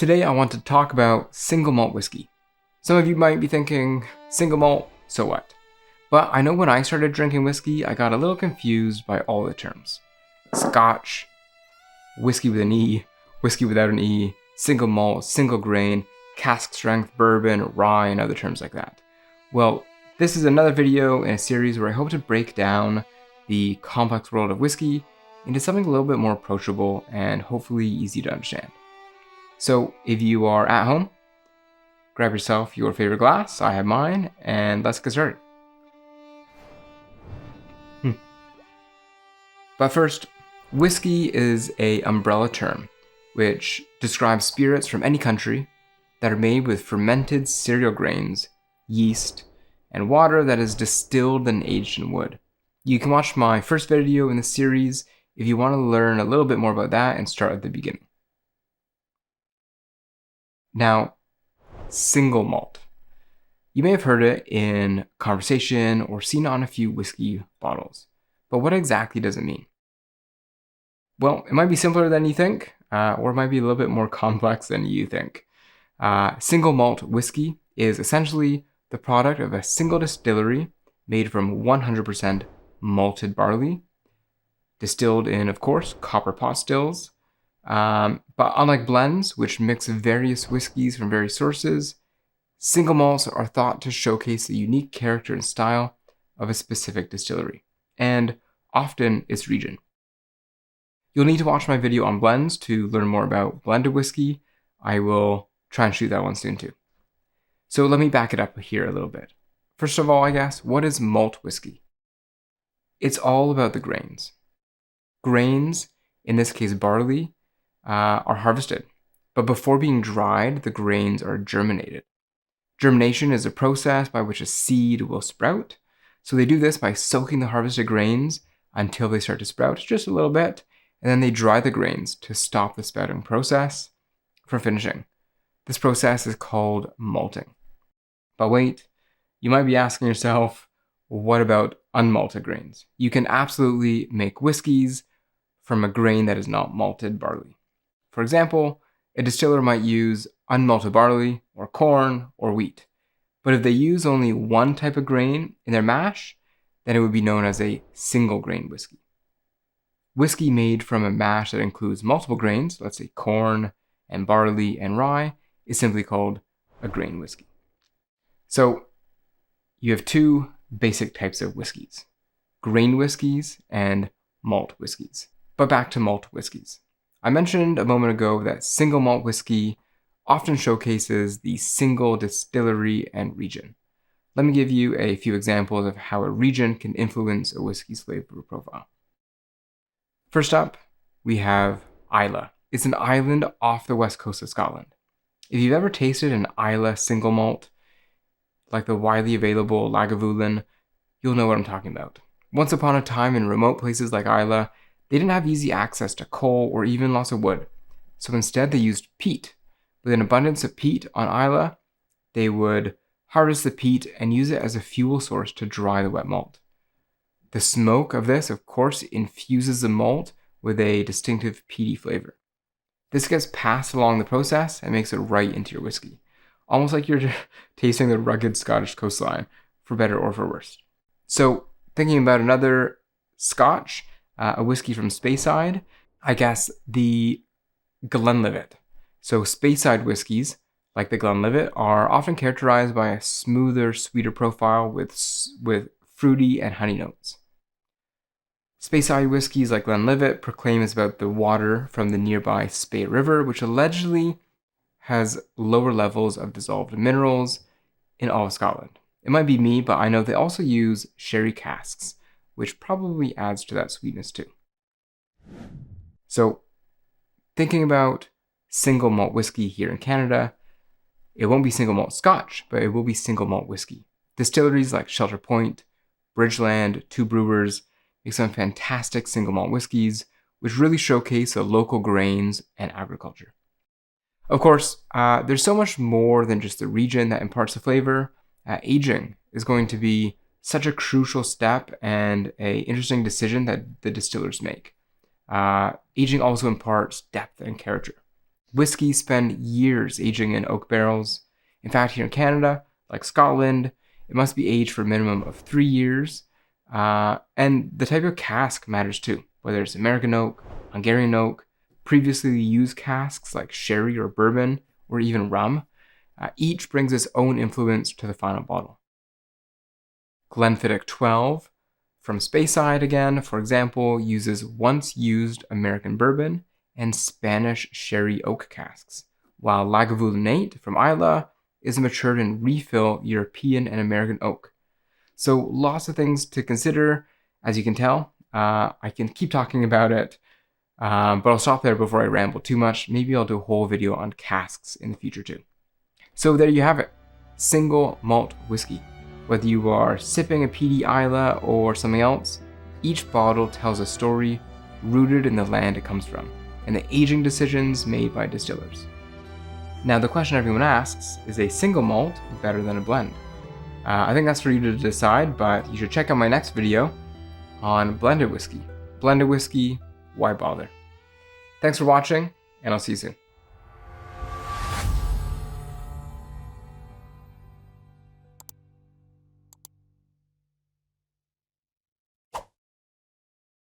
Today I want to talk about single malt whiskey. Some of you might be thinking, single malt, so what? But I know when I started drinking whiskey, I got a little confused by all the terms. Scotch, whiskey with an E, whiskey without an E, single malt, single grain, cask strength bourbon, rye, and other terms like that. Well, this is another video in a series where I hope to break down the complex world of whiskey into something a little bit more approachable and hopefully easy to understand. So if you are at home, grab yourself your favorite glass, I have mine, and let's get started. But first, whiskey is an umbrella term which describes spirits from any country that are made with fermented cereal grains, yeast, and water that is distilled and aged in wood. You can watch my first video in the series if you want to learn a little bit more about that and start at the beginning. Now, single malt. You may have heard it in conversation or seen it on a few whiskey bottles, but what exactly does it mean? Well, it might be simpler than you think, or it might be a little bit more complex than you think. Single malt whiskey is essentially the product of a single distillery made from 100% malted barley, distilled in, of course, copper pot stills. But unlike blends, which mix various whiskeys from various sources, single malts are thought to showcase the unique character and style of a specific distillery, and often its region. You'll need to watch my video on blends to learn more about blended whiskey. I will try and shoot that one soon too. So let me back it up here a little bit. First of all, I guess, what is malt whiskey? It's all about the grains. Grains, in this case barley, are harvested, but before being dried, the grains are germinated. Germination is a process by which a seed will sprout. So they do this by soaking the harvested grains until they start to sprout just a little bit, and then they dry the grains to stop the sprouting process from finishing. This process is called malting. But wait, you might be asking yourself, what about unmalted grains? You can absolutely make whiskeys from a grain that is not malted barley. For example, a distiller might use unmalted barley or corn or wheat. But if they use only one type of grain in their mash, then it would be known as a single grain whiskey. Whiskey made from a mash that includes multiple grains, let's say corn and barley and rye, is simply called a grain whiskey. So you have two basic types of whiskeys, grain whiskeys and malt whiskeys. But back to malt whiskeys. I mentioned a moment ago that single malt whiskey often showcases the single distillery and region. Let me give you a few examples of how a region can influence a whiskey's flavor profile. First up, we have Islay. It's an island off the west coast of Scotland. If you've ever tasted an Islay single malt, like the widely available Lagavulin, you'll know what I'm talking about. Once upon a time in remote places like Islay, they didn't have easy access to coal or even lots of wood. So instead they used peat. With an abundance of peat on Islay, they would harvest the peat and use it as a fuel source to dry the wet malt. The smoke of this, of course, infuses the malt with a distinctive peaty flavor. This gets passed along the process and makes it right into your whiskey. Almost like you're tasting the rugged Scottish coastline, for better or for worse. So thinking about another Scotch, a whiskey from Speyside, I guess the Glenlivet. So Speyside whiskies, like the Glenlivet, are often characterized by a smoother, sweeter profile with fruity and honey notes. Speyside whiskies like Glenlivet proclaim it's about the water from the nearby Spey River, which allegedly has lower levels of dissolved minerals in all of Scotland. It might be me, but I know they also use sherry casks, which probably adds to that sweetness too. So, thinking about single malt whiskey here in Canada, it won't be single malt Scotch, but it will be single malt whiskey. Distilleries like Shelter Point, Bridgeland, Two Brewers make some fantastic single malt whiskeys, which really showcase the local grains and agriculture. Of course, there's so much more than just the region that imparts the flavor. Aging is going to be such a crucial step and an interesting decision that the distillers make. Aging also imparts depth and character. Whiskey spend years aging in oak barrels. In fact, here in Canada, like Scotland, it must be aged for a minimum of 3 years. And the type of cask matters too, whether it's American oak, Hungarian oak, previously used casks like sherry or bourbon, or even rum. Each brings its own influence to the final bottle. Glenfiddich 12 from Speyside again, for example, uses once used American bourbon and Spanish sherry oak casks, while Lagavulin 8 from Islay is matured in refill European and American oak. So lots of things to consider, as you can tell. I can keep talking about it, but I'll stop there before I ramble too much. Maybe I'll do a whole video on casks in the future too. So there you have it, single malt whiskey. Whether you are sipping a peaty Islay or something else, each bottle tells a story rooted in the land it comes from and the aging decisions made by distillers. Now the question everyone asks, is a single malt better than a blend? I think that's for you to decide, but you should check out my next video on blended whiskey. Blended whiskey, why bother? Thanks for watching, and I'll see you soon.